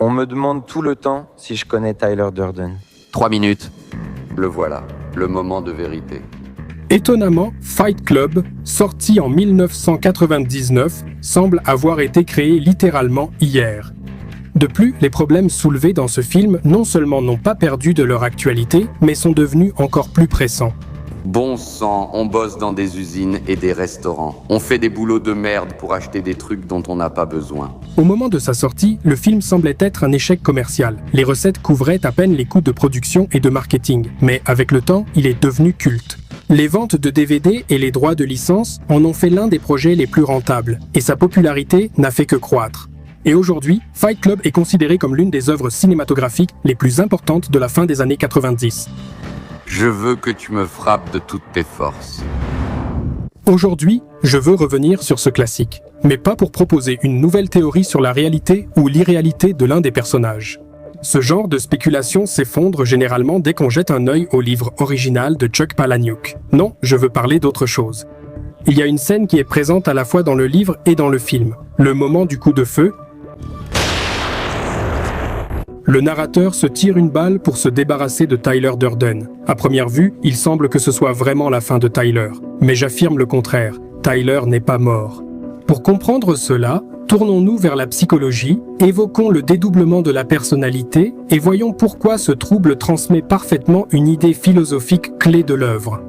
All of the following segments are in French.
On me demande tout le temps si je connais Tyler Durden. 3 minutes. Le voilà, le moment de vérité. Étonnamment, Fight Club, sorti en 1999, semble avoir été créé littéralement hier. De plus, les problèmes soulevés dans ce film non seulement n'ont pas perdu de leur actualité, mais sont devenus encore plus pressants. Bon sang, on bosse dans des usines et des restaurants. On fait des boulots de merde pour acheter des trucs dont on n'a pas besoin. Au moment de sa sortie, le film semblait être un échec commercial. Les recettes couvraient à peine les coûts de production et de marketing. Mais avec le temps, il est devenu culte. Les ventes de DVD et les droits de licence en ont fait l'un des projets les plus rentables, et sa popularité n'a fait que croître. Et aujourd'hui, Fight Club est considéré comme l'une des œuvres cinématographiques les plus importantes de la fin des années 90. Je veux que tu me frappes de toutes tes forces. Aujourd'hui, je veux revenir sur ce classique, mais pas pour proposer une nouvelle théorie sur la réalité ou l'irréalité de l'un des personnages. Ce genre de spéculation s'effondre généralement dès qu'on jette un œil au livre original de Chuck Palahniuk. Non, je veux parler d'autre chose. Il y a une scène qui est présente à la fois dans le livre et dans le film. Le moment du coup de feu. Le narrateur se tire une balle pour se débarrasser de Tyler Durden. À première vue, il semble que ce soit vraiment la fin de Tyler. Mais j'affirme le contraire. Tyler n'est pas mort. Pour comprendre cela, tournons-nous vers la psychologie, évoquons le dédoublement de la personnalité et voyons pourquoi ce trouble transmet parfaitement une idée philosophique clé de l'œuvre.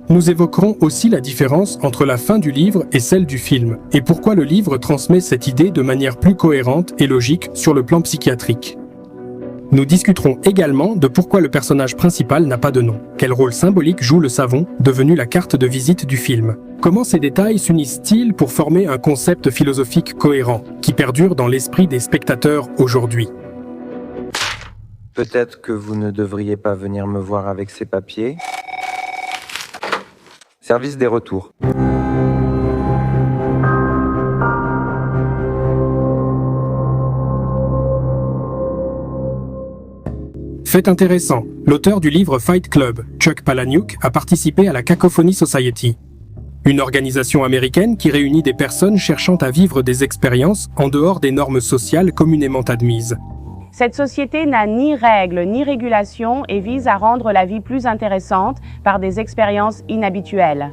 Nous évoquerons aussi la différence entre la fin du livre et celle du film, et pourquoi le livre transmet cette idée de manière plus cohérente et logique sur le plan psychiatrique. Nous discuterons également de pourquoi le personnage principal n'a pas de nom. Quel rôle symbolique joue le savon, devenu la carte de visite du film? Comment ces détails s'unissent-ils pour former un concept philosophique cohérent, qui perdure dans l'esprit des spectateurs aujourd'hui? Peut-être que vous ne devriez pas venir me voir avec ces papiers. Service des retours. Fait intéressant, l'auteur du livre Fight Club, Chuck Palahniuk, a participé à la Cacophony Society, une organisation américaine qui réunit des personnes cherchant à vivre des expériences en dehors des normes sociales communément admises. Cette société n'a ni règles ni régulations et vise à rendre la vie plus intéressante par des expériences inhabituelles.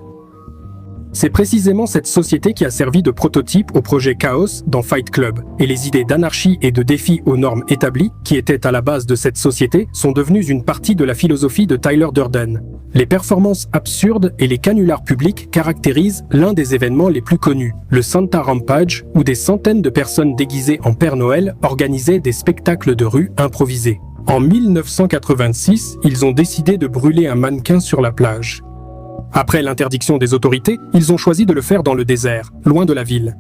C'est précisément cette société qui a servi de prototype au projet Chaos dans Fight Club, et les idées d'anarchie et de défi aux normes établies, qui étaient à la base de cette société, sont devenues une partie de la philosophie de Tyler Durden. Les performances absurdes et les canulars publics caractérisent l'un des événements les plus connus, le Santa Rampage, où des centaines de personnes déguisées en Père Noël organisaient des spectacles de rue improvisés. En 1986, ils ont décidé de brûler un mannequin sur la plage. Après l'interdiction des autorités, ils ont choisi de le faire dans le désert, loin de la ville.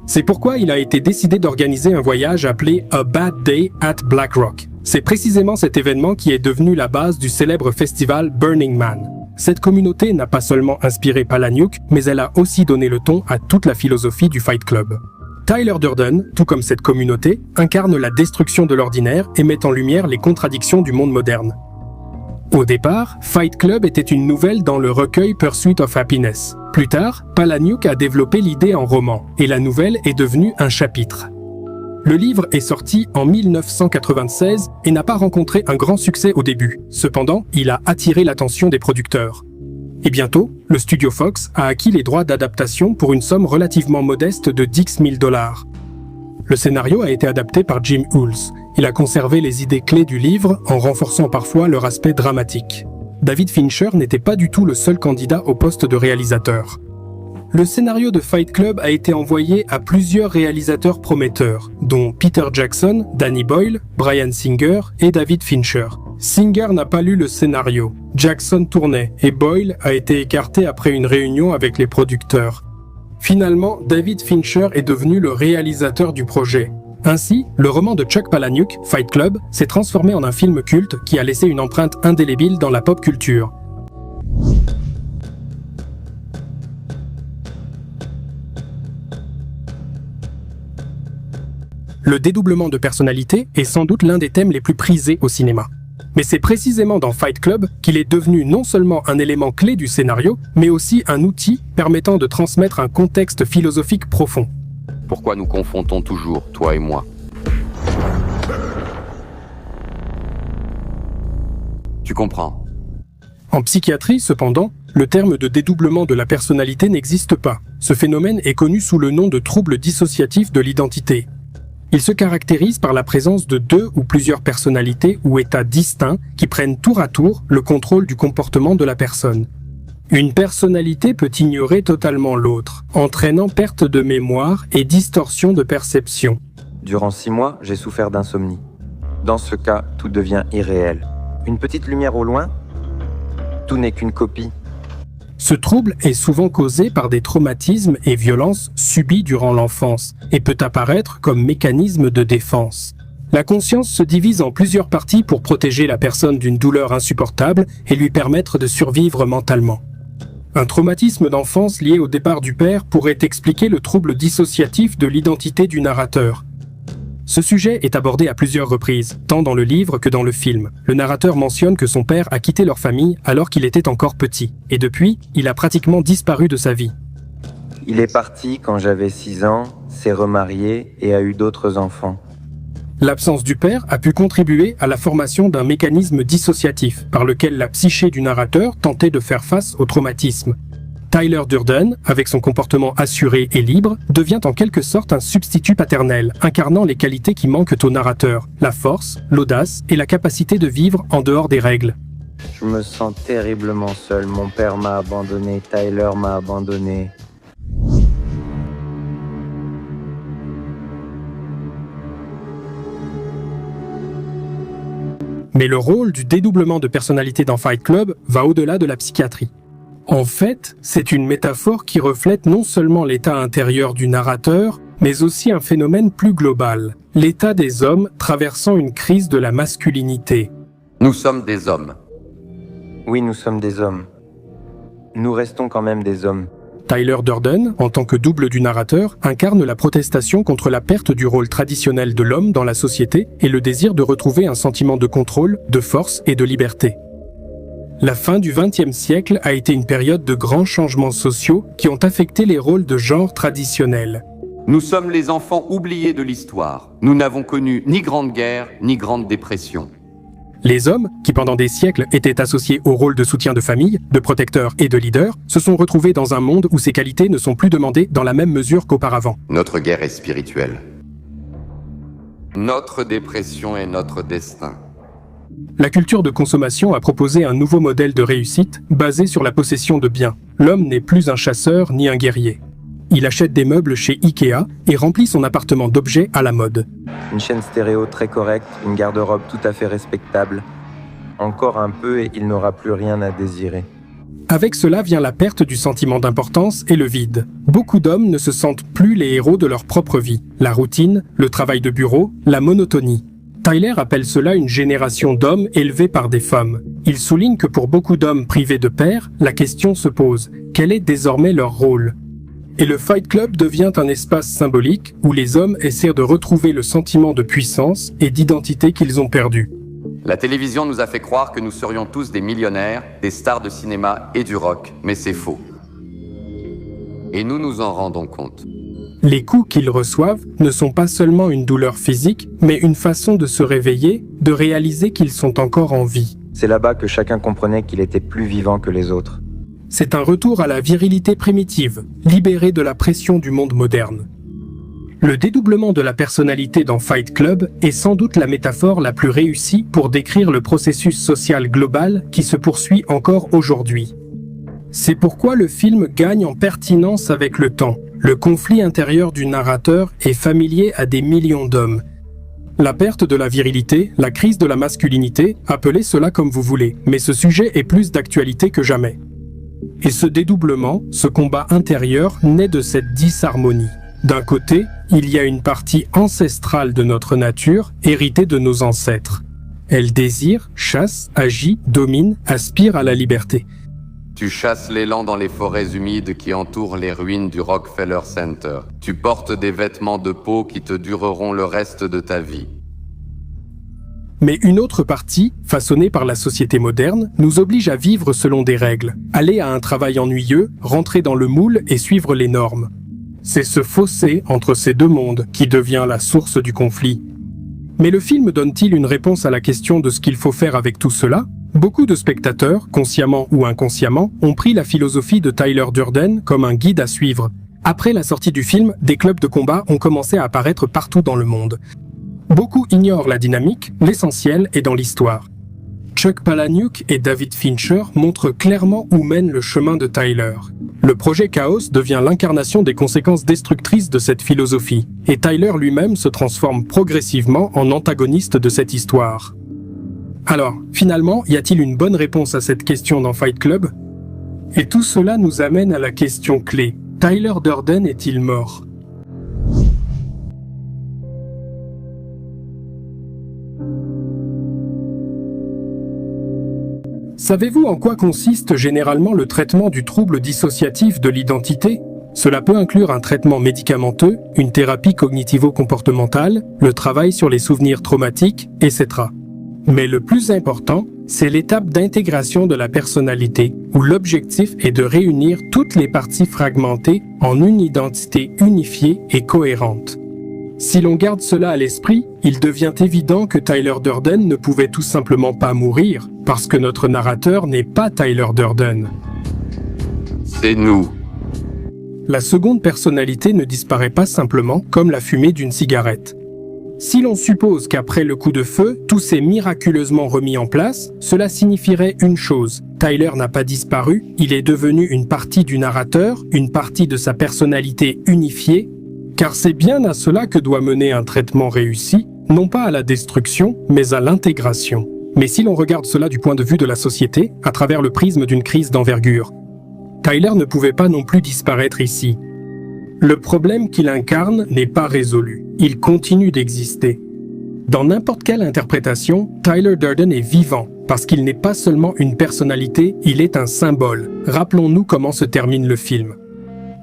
C'est pourquoi il a été décidé d'organiser un voyage appelé A Bad Day at Black Rock. C'est précisément cet événement qui est devenu la base du célèbre festival Burning Man. Cette communauté n'a pas seulement inspiré Palahniuk, mais elle a aussi donné le ton à toute la philosophie du Fight Club. Tyler Durden, tout comme cette communauté, incarne la destruction de l'ordinaire et met en lumière les contradictions du monde moderne. Au départ, Fight Club était une nouvelle dans le recueil Pursuit of Happiness. Plus tard, Palahniuk a développé l'idée en roman, et la nouvelle est devenue un chapitre. Le livre est sorti en 1996 et n'a pas rencontré un grand succès au début. Cependant, il a attiré l'attention des producteurs. Et bientôt, le studio Fox a acquis les droits d'adaptation pour une somme relativement modeste de $10 000. Le scénario a été adapté par Jim Uhls. Il a conservé les idées clés du livre en renforçant parfois leur aspect dramatique. David Fincher n'était pas du tout le seul candidat au poste de réalisateur. Le scénario de Fight Club a été envoyé à plusieurs réalisateurs prometteurs, dont Peter Jackson, Danny Boyle, Bryan Singer et David Fincher. Singer n'a pas lu le scénario, Jackson tournait et Boyle a été écarté après une réunion avec les producteurs. Finalement, David Fincher est devenu le réalisateur du projet. Ainsi, le roman de Chuck Palahniuk, Fight Club, s'est transformé en un film culte qui a laissé une empreinte indélébile dans la pop culture. Le dédoublement de personnalité est sans doute l'un des thèmes les plus prisés au cinéma. Mais c'est précisément dans Fight Club qu'il est devenu non seulement un élément clé du scénario, mais aussi un outil permettant de transmettre un contexte philosophique profond. Pourquoi nous confrontons toujours, toi et moi? Tu comprends? En psychiatrie, cependant, le terme de dédoublement de la personnalité n'existe pas. Ce phénomène est connu sous le nom de trouble dissociatif de l'identité. Il se caractérise par la présence de deux ou plusieurs personnalités ou états distincts qui prennent tour à tour le contrôle du comportement de la personne. Une personnalité peut ignorer totalement l'autre, entraînant perte de mémoire et distorsion de perception. Durant 6 mois, j'ai souffert d'insomnie. Dans ce cas, tout devient irréel. Une petite lumière au loin, tout n'est qu'une copie. Ce trouble est souvent causé par des traumatismes et violences subis durant l'enfance et peut apparaître comme mécanisme de défense. La conscience se divise en plusieurs parties pour protéger la personne d'une douleur insupportable et lui permettre de survivre mentalement. Un traumatisme d'enfance lié au départ du père pourrait expliquer le trouble dissociatif de l'identité du narrateur. Ce sujet est abordé à plusieurs reprises, tant dans le livre que dans le film. Le narrateur mentionne que son père a quitté leur famille alors qu'il était encore petit, et depuis, il a pratiquement disparu de sa vie. Il est parti quand j'avais 6 ans, s'est remarié et a eu d'autres enfants. L'absence du père a pu contribuer à la formation d'un mécanisme dissociatif par lequel la psyché du narrateur tentait de faire face au traumatisme. Tyler Durden, avec son comportement assuré et libre, devient en quelque sorte un substitut paternel, incarnant les qualités qui manquent au narrateur, la force, l'audace et la capacité de vivre en dehors des règles. Je me sens terriblement seul. Mon père m'a abandonné, Tyler m'a abandonné. Mais le rôle du dédoublement de personnalité dans Fight Club va au-delà de la psychiatrie. En fait, c'est une métaphore qui reflète non seulement l'état intérieur du narrateur, mais aussi un phénomène plus global, l'état des hommes traversant une crise de la masculinité. Nous sommes des hommes. Oui, nous sommes des hommes. Nous restons quand même des hommes. Tyler Durden, en tant que double du narrateur, incarne la protestation contre la perte du rôle traditionnel de l'homme dans la société et le désir de retrouver un sentiment de contrôle, de force et de liberté. La fin du XXe siècle a été une période de grands changements sociaux qui ont affecté les rôles de genre traditionnels. Nous sommes les enfants oubliés de l'histoire. Nous n'avons connu ni grande guerre, ni grande dépression. Les hommes, qui pendant des siècles étaient associés au rôle de soutien de famille, de protecteur et de leader, se sont retrouvés dans un monde où ces qualités ne sont plus demandées dans la même mesure qu'auparavant. Notre guerre est spirituelle. Notre dépression est notre destin. La culture de consommation a proposé un nouveau modèle de réussite basé sur la possession de biens. L'homme n'est plus un chasseur ni un guerrier. Il achète des meubles chez Ikea et remplit son appartement d'objets à la mode. Une chaîne stéréo très correcte, une garde-robe tout à fait respectable. Encore un peu et il n'aura plus rien à désirer. Avec cela vient la perte du sentiment d'importance et le vide. Beaucoup d'hommes ne se sentent plus les héros de leur propre vie. La routine, le travail de bureau, la monotonie. Tyler appelle cela une génération d'hommes élevés par des femmes. Il souligne que pour beaucoup d'hommes privés de père, la question se pose. Quel est désormais leur rôle ? Et le Fight Club devient un espace symbolique où les hommes essaient de retrouver le sentiment de puissance et d'identité qu'ils ont perdu. La télévision nous a fait croire que nous serions tous des millionnaires, des stars de cinéma et du rock, mais c'est faux. Et nous nous en rendons compte. Les coups qu'ils reçoivent ne sont pas seulement une douleur physique, mais une façon de se réveiller, de réaliser qu'ils sont encore en vie. C'est là-bas que chacun comprenait qu'il était plus vivant que les autres. C'est un retour à la virilité primitive, libérée de la pression du monde moderne. Le dédoublement de la personnalité dans Fight Club est sans doute la métaphore la plus réussie pour décrire le processus social global qui se poursuit encore aujourd'hui. C'est pourquoi le film gagne en pertinence avec le temps. Le conflit intérieur du narrateur est familier à des millions d'hommes. La perte de la virilité, la crise de la masculinité, appelez cela comme vous voulez, mais ce sujet est plus d'actualité que jamais. Et ce dédoublement, ce combat intérieur, naît de cette disharmonie. D'un côté, il y a une partie ancestrale de notre nature, héritée de nos ancêtres. Elle désire, chasse, agit, domine, aspire à la liberté. Tu chasses l'élan dans les forêts humides qui entourent les ruines du Rockefeller Center. Tu portes des vêtements de peau qui te dureront le reste de ta vie. Mais une autre partie, façonnée par la société moderne, nous oblige à vivre selon des règles, aller à un travail ennuyeux, rentrer dans le moule et suivre les normes. C'est ce fossé entre ces deux mondes qui devient la source du conflit. Mais le film donne-t-il une réponse à la question de ce qu'il faut faire avec tout cela ? Beaucoup de spectateurs, consciemment ou inconsciemment, ont pris la philosophie de Tyler Durden comme un guide à suivre. Après la sortie du film, des clubs de combat ont commencé à apparaître partout dans le monde. Beaucoup ignorent la dynamique, l'essentiel est dans l'histoire. Chuck Palahniuk et David Fincher montrent clairement où mène le chemin de Tyler. Le projet Chaos devient l'incarnation des conséquences destructrices de cette philosophie, et Tyler lui-même se transforme progressivement en antagoniste de cette histoire. Alors, finalement, y a-t-il une bonne réponse à cette question dans Fight Club? Et tout cela nous amène à la question clé. Tyler Durden est-il mort? Savez-vous en quoi consiste généralement le traitement du trouble dissociatif de l'identité? Cela peut inclure un traitement médicamenteux, une thérapie cognitivo-comportementale, le travail sur les souvenirs traumatiques, etc. Mais le plus important, c'est l'étape d'intégration de la personnalité, où l'objectif est de réunir toutes les parties fragmentées en une identité unifiée et cohérente. Si l'on garde cela à l'esprit, il devient évident que Tyler Durden ne pouvait tout simplement pas mourir, parce que notre narrateur n'est pas Tyler Durden. C'est nous. La seconde personnalité ne disparaît pas simplement comme la fumée d'une cigarette. Si l'on suppose qu'après le coup de feu, tout s'est miraculeusement remis en place, cela signifierait une chose. Tyler n'a pas disparu, il est devenu une partie du narrateur, une partie de sa personnalité unifiée, car c'est bien à cela que doit mener un traitement réussi, non pas à la destruction, mais à l'intégration. Mais si l'on regarde cela du point de vue de la société, à travers le prisme d'une crise d'envergure, Tyler ne pouvait pas non plus disparaître ici. Le problème qu'il incarne n'est pas résolu, il continue d'exister. Dans n'importe quelle interprétation, Tyler Durden est vivant, parce qu'il n'est pas seulement une personnalité, il est un symbole. Rappelons-nous comment se termine le film.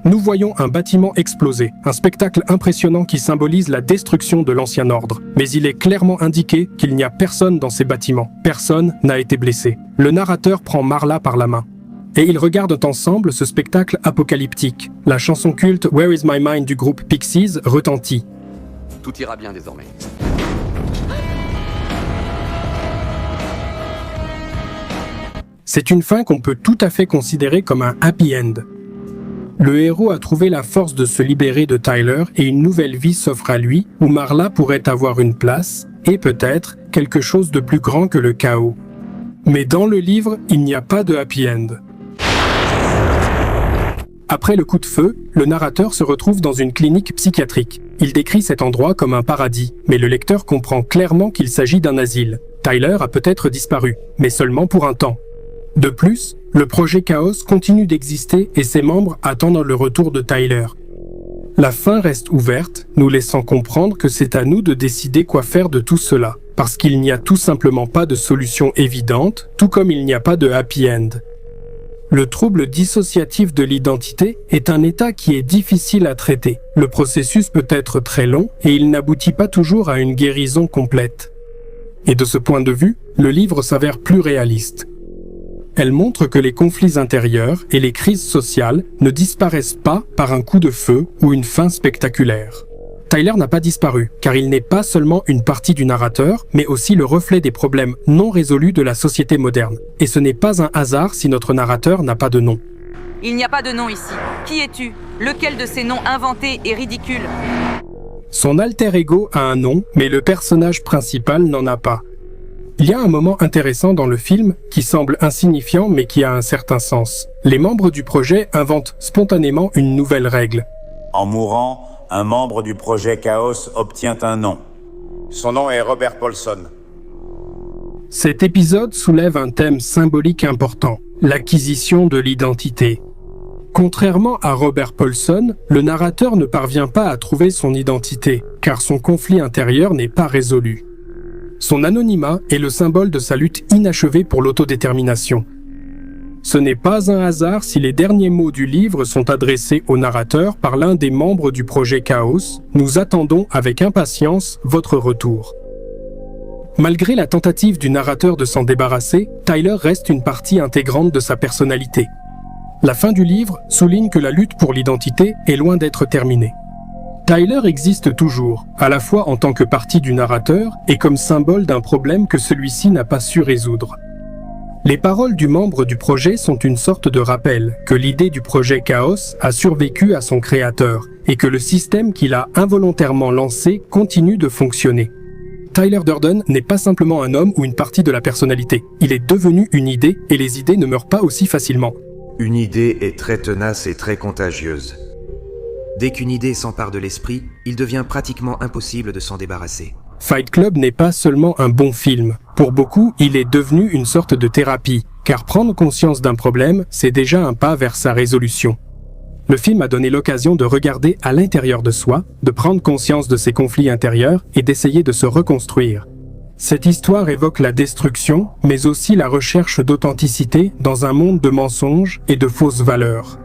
Nous voyons un bâtiment exploser, un spectacle impressionnant qui symbolise la destruction de l'ancien ordre. Mais il est clairement indiqué qu'il n'y a personne dans ces bâtiments. Personne n'a été blessé. Le narrateur prend Marla par la main. Et ils regardent ensemble ce spectacle apocalyptique. La chanson culte Where is my mind du groupe Pixies retentit. Tout ira bien désormais. C'est une fin qu'on peut tout à fait considérer comme un happy end. Le héros a trouvé la force de se libérer de Tyler et une nouvelle vie s'offre à lui où Marla pourrait avoir une place et peut-être quelque chose de plus grand que le chaos. Mais dans le livre, il n'y a pas de happy end. Après le coup de feu, le narrateur se retrouve dans une clinique psychiatrique. Il décrit cet endroit comme un paradis, mais le lecteur comprend clairement qu'il s'agit d'un asile. Tyler a peut-être disparu, mais seulement pour un temps. De plus, le projet Chaos continue d'exister et ses membres attendent le retour de Tyler. La fin reste ouverte, nous laissant comprendre que c'est à nous de décider quoi faire de tout cela, parce qu'il n'y a tout simplement pas de solution évidente, tout comme il n'y a pas de happy end. Le trouble dissociatif de l'identité est un état qui est difficile à traiter. Le processus peut être très long et il n'aboutit pas toujours à une guérison complète. Et de ce point de vue, le livre s'avère plus réaliste. Elle montre que les conflits intérieurs et les crises sociales ne disparaissent pas par un coup de feu ou une fin spectaculaire. Tyler n'a pas disparu, car il n'est pas seulement une partie du narrateur, mais aussi le reflet des problèmes non résolus de la société moderne. Et ce n'est pas un hasard si notre narrateur n'a pas de nom. Il n'y a pas de nom ici. Qui es-tu? Lequel de ces noms inventés est ridicule? Son alter ego a un nom, mais le personnage principal n'en a pas. Il y a un moment intéressant dans le film qui semble insignifiant mais qui a un certain sens. Les membres du projet inventent spontanément une nouvelle règle. En mourant, un membre du projet Chaos obtient un nom. Son nom est Robert Paulson. Cet épisode soulève un thème symbolique important, l'acquisition de l'identité. Contrairement à Robert Paulson, le narrateur ne parvient pas à trouver son identité, car son conflit intérieur n'est pas résolu. Son anonymat est le symbole de sa lutte inachevée pour l'autodétermination. Ce n'est pas un hasard si les derniers mots du livre sont adressés au narrateur par l'un des membres du projet Chaos. Nous attendons avec impatience votre retour. Malgré la tentative du narrateur de s'en débarrasser, Tyler reste une partie intégrante de sa personnalité. La fin du livre souligne que la lutte pour l'identité est loin d'être terminée. Tyler existe toujours, à la fois en tant que partie du narrateur et comme symbole d'un problème que celui-ci n'a pas su résoudre. Les paroles du membre du projet sont une sorte de rappel que l'idée du projet Chaos a survécu à son créateur et que le système qu'il a involontairement lancé continue de fonctionner. Tyler Durden n'est pas simplement un homme ou une partie de la personnalité. Il est devenu une idée et les idées ne meurent pas aussi facilement. Une idée est très tenace et très contagieuse. Dès qu'une idée s'empare de l'esprit, il devient pratiquement impossible de s'en débarrasser. Fight Club n'est pas seulement un bon film. Pour beaucoup, il est devenu une sorte de thérapie, car prendre conscience d'un problème, c'est déjà un pas vers sa résolution. Le film a donné l'occasion de regarder à l'intérieur de soi, de prendre conscience de ses conflits intérieurs et d'essayer de se reconstruire. Cette histoire évoque la destruction, mais aussi la recherche d'authenticité dans un monde de mensonges et de fausses valeurs.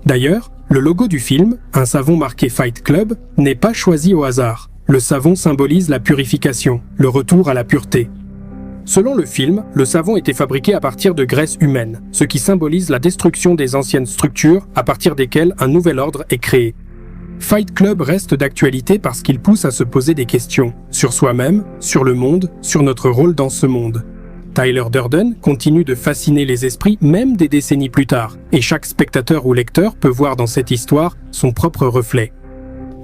D'ailleurs, le logo du film, un savon marqué Fight Club, n'est pas choisi au hasard. Le savon symbolise la purification, le retour à la pureté. Selon le film, le savon était fabriqué à partir de graisse humaine, ce qui symbolise la destruction des anciennes structures à partir desquelles un nouvel ordre est créé. Fight Club reste d'actualité parce qu'il pousse à se poser des questions sur soi-même, sur le monde, sur notre rôle dans ce monde. Tyler Durden continue de fasciner les esprits même des décennies plus tard, et chaque spectateur ou lecteur peut voir dans cette histoire son propre reflet.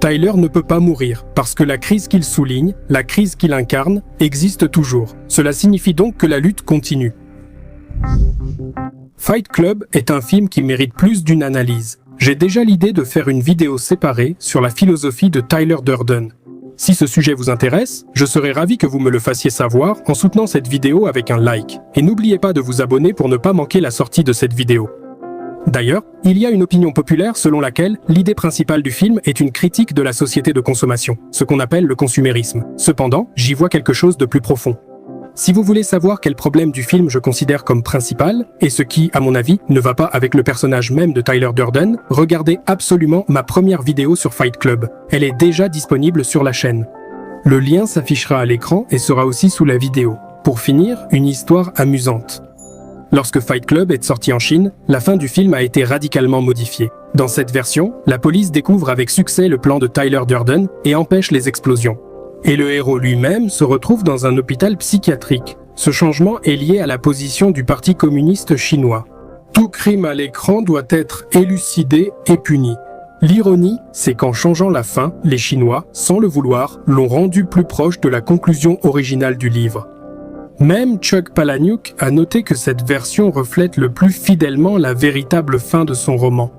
Tyler ne peut pas mourir, parce que la crise qu'il souligne, la crise qu'il incarne, existe toujours. Cela signifie donc que la lutte continue. Fight Club est un film qui mérite plus d'une analyse. J'ai déjà l'idée de faire une vidéo séparée sur la philosophie de Tyler Durden. Si ce sujet vous intéresse, je serais ravi que vous me le fassiez savoir en soutenant cette vidéo avec un like. Et n'oubliez pas de vous abonner pour ne pas manquer la sortie de cette vidéo. D'ailleurs, il y a une opinion populaire selon laquelle l'idée principale du film est une critique de la société de consommation, ce qu'on appelle le consumérisme. Cependant, j'y vois quelque chose de plus profond. Si vous voulez savoir quel problème du film je considère comme principal, et ce qui, à mon avis, ne va pas avec le personnage même de Tyler Durden, regardez absolument ma première vidéo sur Fight Club. Elle est déjà disponible sur la chaîne. Le lien s'affichera à l'écran et sera aussi sous la vidéo. Pour finir, une histoire amusante. Lorsque Fight Club est sorti en Chine, la fin du film a été radicalement modifiée. Dans cette version, la police découvre avec succès le plan de Tyler Durden et empêche les explosions. Et le héros lui-même se retrouve dans un hôpital psychiatrique. Ce changement est lié à la position du Parti communiste chinois. Tout crime à l'écran doit être élucidé et puni. L'ironie, c'est qu'en changeant la fin, les Chinois, sans le vouloir, l'ont rendu plus proche de la conclusion originale du livre. Même Chuck Palahniuk a noté que cette version reflète le plus fidèlement la véritable fin de son roman.